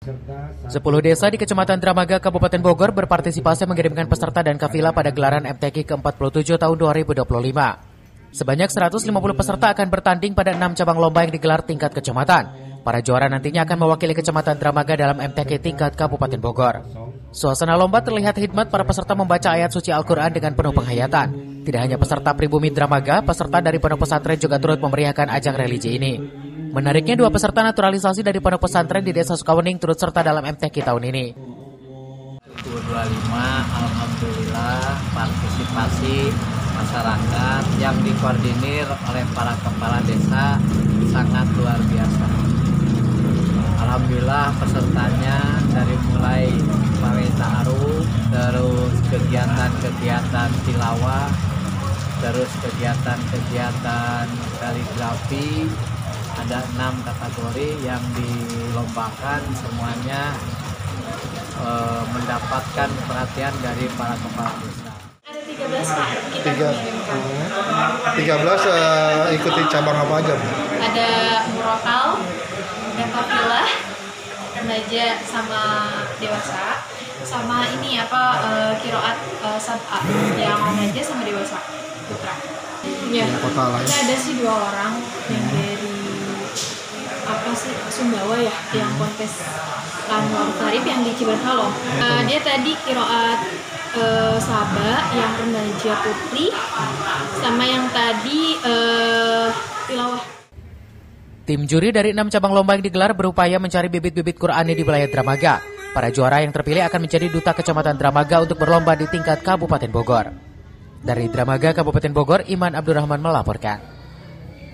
10 desa di Kecamatan Dramaga, Kabupaten Bogor berpartisipasi mengirimkan peserta dan kafilah pada gelaran MTQ ke-47 tahun 2025. Sebanyak 150 peserta akan bertanding pada 6 cabang lomba yang digelar tingkat kecamatan. Para juara nantinya akan mewakili Kecamatan Dramaga dalam MTQ tingkat Kabupaten Bogor. Suasana lomba terlihat hikmat para peserta membaca ayat suci Al-Quran dengan penuh penghayatan. Tidak hanya peserta pribumi Dramaga, peserta dari pondok pesantren juga turut memeriahkan ajang religi ini. Menariknya, 2 peserta naturalisasi dari pondok pesantren di Desa Sukawening turut serta dalam MTQ tahun ini. 25, alhamdulillah partisipasi masyarakat yang dikoordinir oleh para kepala desa sangat luar biasa. Alhamdulillah pesertanya dari mulai pawai ta'aruf, terus kegiatan-kegiatan tilawah, terus kegiatan-kegiatan kaligrafi. Ada 6 kategori yang dilombakan, semuanya mendapatkan perhatian dari para kepala desa. Ada 13 Pak. 13 ikuti cabang apa aja, Bu? Ada murotal, ada kafilah, remaja sama dewasa, sama ini kiroat sab'a yang remaja sama dewasa putra. Ya, kita ada sih 2 orang yang dari Sumbawa ya, yang kontes Anwar Karib yang di Ciberhalom. Dia tadi kiroat Sabah yang remaja putri, sama yang tadi tilawah. Tim juri dari 6 cabang lomba yang digelar berupaya mencari bibit-bibit Qur'ani di wilayah Dramaga. Para juara yang terpilih akan menjadi duta Kecamatan Dramaga untuk berlomba di tingkat Kabupaten Bogor. Dari Dramaga, Kabupaten Bogor, Iman Abdurrahman melaporkan.